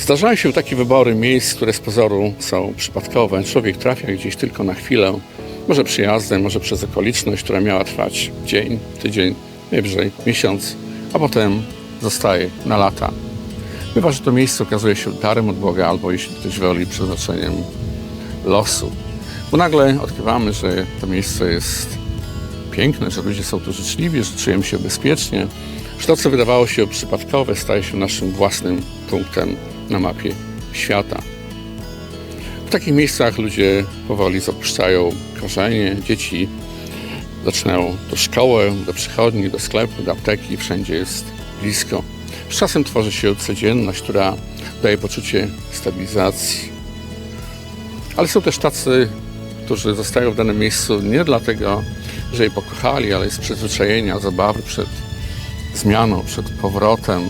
Zdarzają się takie wybory miejsc, które z pozoru są przypadkowe. Człowiek trafia gdzieś tylko na chwilę, może przyjazdem, może przez okoliczność, która miała trwać dzień, tydzień, najwyżej miesiąc, a potem zostaje na lata. Bywa, że to miejsce okazuje się darem od Boga, albo jeśli ktoś woli, przeznaczeniem losu. Bo nagle odkrywamy, że to miejsce jest piękne, że ludzie są tu życzliwi, że czujemy się bezpiecznie, że to, co wydawało się przypadkowe, staje się naszym własnym punktem na mapie świata. W takich miejscach ludzie powoli zapuszczają korzenie, dzieci zaczynają do szkoły, do przychodni, do sklepu, do apteki, wszędzie jest blisko. Z czasem tworzy się codzienność, która daje poczucie stabilizacji. Ale są też tacy, którzy zostają w danym miejscu nie dlatego, że je pokochali, ale z przyzwyczajenia, zabawy przed zmianą, przed powrotem,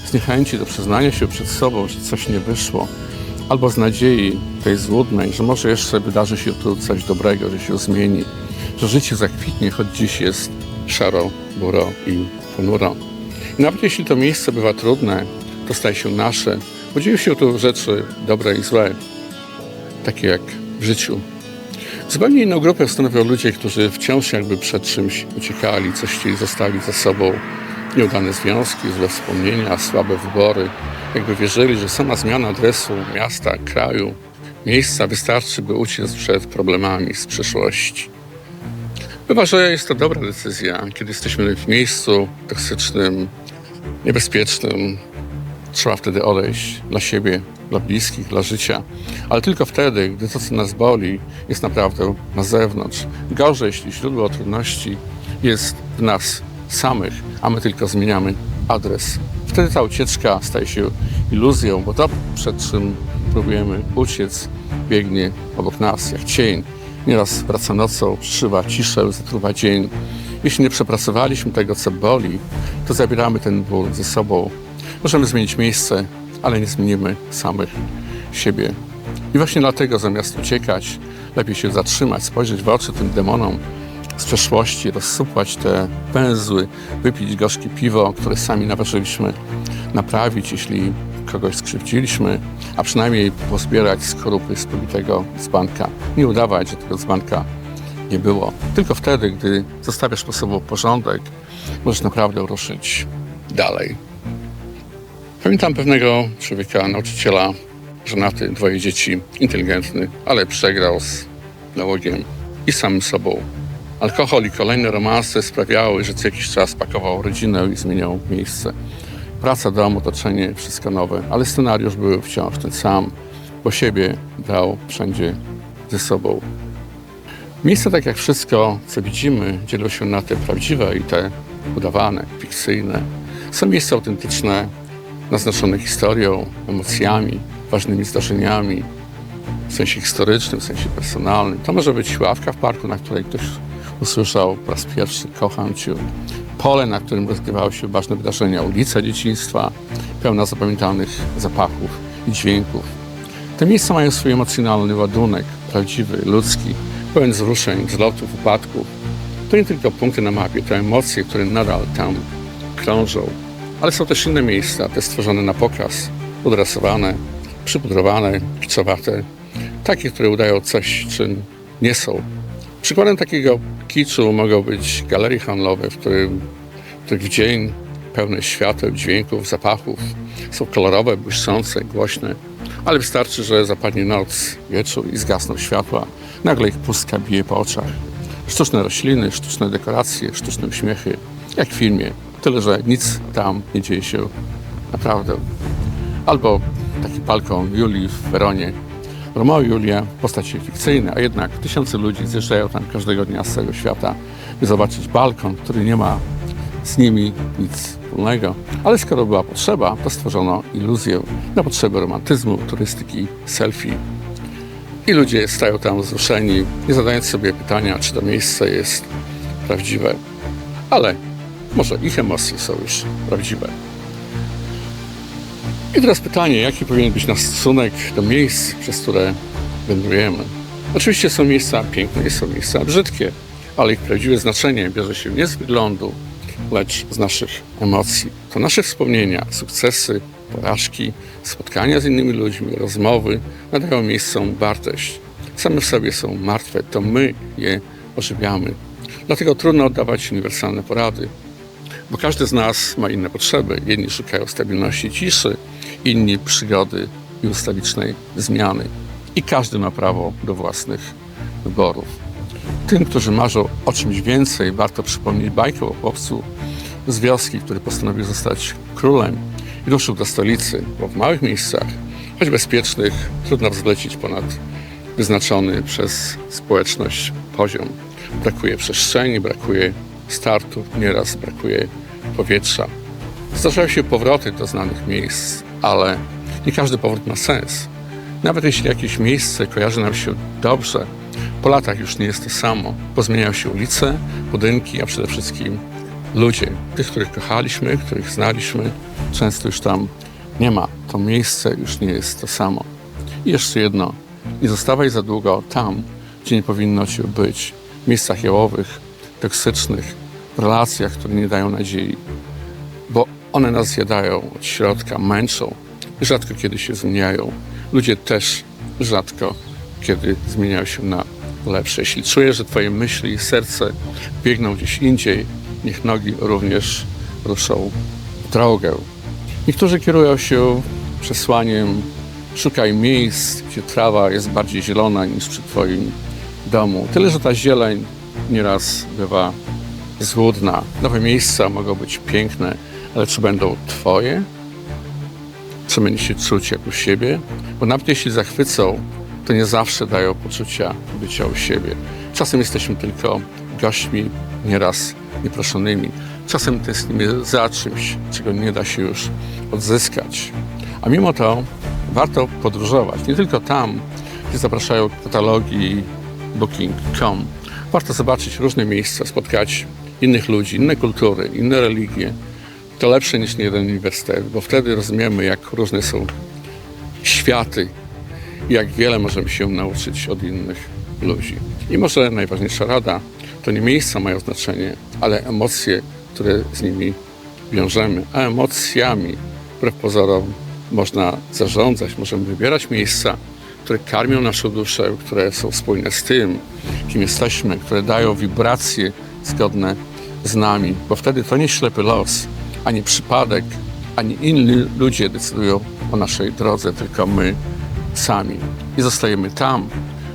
z niechęci do przyznania się przed sobą, że coś nie wyszło, albo z nadziei tej złudnej, że może jeszcze wydarzy się tu coś dobrego, że się zmieni, że życie zakwitnie, choć dziś jest szaro, buro i ponuro. I nawet jeśli to miejsce bywa trudne, to staje się nasze, bo dzieją się tu rzeczy dobre i złe, takie jak w życiu. Zupełnie inną grupę stanowią ludzie, którzy wciąż jakby przed czymś uciekali, coś chcieli zostawić za sobą. Nieudane związki, złe wspomnienia, słabe wybory. Jakby wierzyli, że sama zmiana adresu, miasta, kraju, miejsca wystarczy, by uciec przed problemami z przeszłości. Bywa, że jest to dobra decyzja, kiedy jesteśmy w miejscu toksycznym, niebezpiecznym. Trzeba wtedy odejść dla siebie, dla bliskich, dla życia. Ale tylko wtedy, gdy to, co nas boli, jest naprawdę na zewnątrz. Gorzej, jeśli źródło trudności jest w nas samych, a my tylko zmieniamy adres. Wtedy ta ucieczka staje się iluzją, bo to, przed czym próbujemy uciec, biegnie obok nas jak cień. Nieraz wraca nocą, przyszywa ciszę, zatruwa dzień. Jeśli nie przepracowaliśmy tego, co boli, to zabieramy ten ból ze sobą. Możemy zmienić miejsce, ale nie zmienimy samych siebie. I właśnie dlatego, zamiast uciekać, lepiej się zatrzymać, spojrzeć w oczy tym demonom z przeszłości, rozsupłać te węzły, wypić gorzkie piwo, które sami naważyliśmy, naprawić, jeśli kogoś skrzywdziliśmy, a przynajmniej pozbierać skorupy z pobitego dzbanka. Nie udawać, że tego dzbanka nie było. Tylko wtedy, gdy zostawiasz po sobą porządek, możesz naprawdę ruszyć dalej. Pamiętam pewnego człowieka, nauczyciela, żonaty, 2 dzieci, inteligentny, ale przegrał z nałogiem i samym sobą. Alkohol i kolejne romanse sprawiały, że co jakiś czas pakował rodzinę i zmieniał miejsce. Praca, dom, otoczenie, wszystko nowe, ale scenariusz był wciąż ten sam, bo siebie brał wszędzie ze sobą. Miejsca, tak jak wszystko, co widzimy, dzielą się na te prawdziwe i te udawane, fikcyjne. Są miejsca autentyczne, naznaczone historią, emocjami, ważnymi zdarzeniami, w sensie historycznym, w sensie personalnym. To może być ławka w parku, na której ktoś usłyszał po raz pierwszy "kocham cię", pole, na którym rozgrywały się ważne wydarzenia, ulica dzieciństwa, pełna zapamiętanych zapachów i dźwięków. Te miejsca mają swój emocjonalny ładunek, prawdziwy, ludzki, pełen wzruszeń, wzlotów, upadków. To nie tylko punkty na mapie, to emocje, które nadal tam krążą. Ale są też inne miejsca, te stworzone na pokaz, udrasowane, przypudrowane, kiczowate, takie, które udają coś, czym nie są. Przykładem takiego kiczu mogą być galerie handlowe, w których w dzień pełne świateł, dźwięków, zapachów są kolorowe, błyszczące, głośne, ale wystarczy, że zapadnie noc, wieczór i zgasną światła. Nagle ich pustka bije po oczach. Sztuczne rośliny, sztuczne dekoracje, sztuczne uśmiechy, jak w filmie. Tyle, że nic tam nie dzieje się naprawdę. Albo taki balkon Julii w Weronie. Romeo i Julia, postacie fikcyjne, a jednak tysiące ludzi zjeżdżają tam każdego dnia z całego świata, by zobaczyć balkon, który nie ma z nimi nic wspólnego. Ale skoro była potrzeba, to stworzono iluzję na potrzeby romantyzmu, turystyki, selfie. I ludzie stają tam wzruszeni, nie zadając sobie pytania, czy to miejsce jest prawdziwe. Ale może ich emocje są już prawdziwe. I teraz pytanie, jaki powinien być nasz stosunek do miejsc, przez które wędrujemy. Oczywiście są miejsca piękne, są miejsca brzydkie, ale ich prawdziwe znaczenie bierze się nie z wyglądu, lecz z naszych emocji. To nasze wspomnienia, sukcesy, porażki, spotkania z innymi ludźmi, rozmowy nadają miejscom wartość. Same w sobie są martwe, to my je ożywiamy. Dlatego trudno oddawać uniwersalne porady, bo każdy z nas ma inne potrzeby. Jedni szukają stabilności i ciszy, inni przygody i ustawicznej zmiany. I każdy ma prawo do własnych wyborów. Tym, którzy marzą o czymś więcej, warto przypomnieć bajkę o chłopcu z wioski, który postanowił zostać królem i ruszył do stolicy, bo w małych miejscach, choć bezpiecznych, trudno wzlecieć ponad wyznaczony przez społeczność poziom. Brakuje przestrzeni, brakuje startu, nieraz brakuje powietrza. Zdarzają się powroty do znanych miejsc, ale nie każdy powrót ma sens. Nawet jeśli jakieś miejsce kojarzy nam się dobrze, po latach już nie jest to samo. Pozmieniają się ulice, budynki, a przede wszystkim ludzie. Tych, których kochaliśmy, których znaliśmy, często już tam nie ma. To miejsce już nie jest to samo. I jeszcze jedno. Nie zostawaj za długo tam, gdzie nie powinno cię być. W miejscach jałowych, toksycznych, w relacjach, które nie dają nadziei. Bo one nas zjadają od środka, męczą i rzadko kiedy się zmieniają. Ludzie też rzadko kiedy zmieniają się na lepsze. Jeśli czujesz, że twoje myśli i serce biegną gdzieś indziej, niech nogi również ruszą w drogę. Niektórzy kierują się przesłaniem: szukaj miejsc, gdzie trawa jest bardziej zielona niż przy twoim domu. Tyle, że ta zieleń nieraz bywa złudna. Nowe miejsca mogą być piękne, ale czy będą twoje? Czy będziesz się czuć jak u siebie? Bo nawet jeśli zachwycą, to nie zawsze dają poczucia bycia u siebie. Czasem jesteśmy tylko gośćmi, nieraz nieproszonymi. Czasem tęsknimy za czymś, czego nie da się już odzyskać. A mimo to warto podróżować. Nie tylko tam, gdzie zapraszają katalogi Booking.com. Warto zobaczyć różne miejsca, spotkać innych ludzi, inne kultury, inne religie. To lepsze niż niejeden uniwersytet, bo wtedy rozumiemy, jak różne są światy i jak wiele możemy się nauczyć od innych ludzi. I może najważniejsza rada, to nie miejsca mają znaczenie, ale emocje, które z nimi wiążemy. A emocjami, wbrew pozorom, można zarządzać. Możemy wybierać miejsca, które karmią naszą duszę, które są spójne z tym, kim jesteśmy, które dają wibracje zgodne z nami, bo wtedy to nie ślepy los, ani przypadek, ani inni ludzie decydują o naszej drodze, tylko my sami. I zostajemy tam,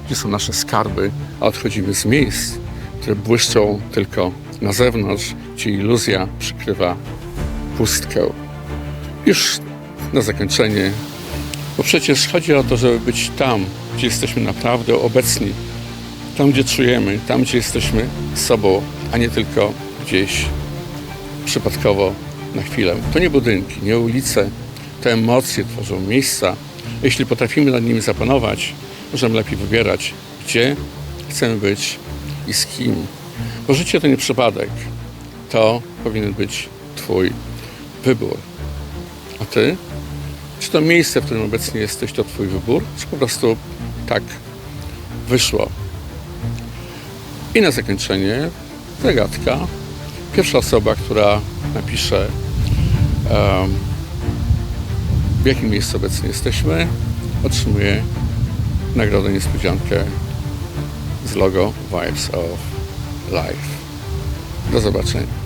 gdzie są nasze skarby, a odchodzimy z miejsc, które błyszczą tylko na zewnątrz, gdzie iluzja przykrywa pustkę. Już na zakończenie, bo przecież chodzi o to, żeby być tam, gdzie jesteśmy naprawdę obecni, tam, gdzie czujemy, tam, gdzie jesteśmy sobą, a nie tylko gdzieś przypadkowo na chwilę. To nie budynki, nie ulice, te emocje tworzą miejsca. Jeśli potrafimy nad nimi zapanować, możemy lepiej wybierać, gdzie chcemy być i z kim. Bo życie to nie przypadek. To powinien być twój wybór. A ty? Czy to miejsce, w którym obecnie jesteś, to twój wybór? Czy po prostu tak wyszło? I na zakończenie zagadka. Pierwsza osoba, która napisze, w jakim miejscu obecnie jesteśmy, otrzymuje nagrodę niespodziankę z logo Vibes of Life. Do zobaczenia.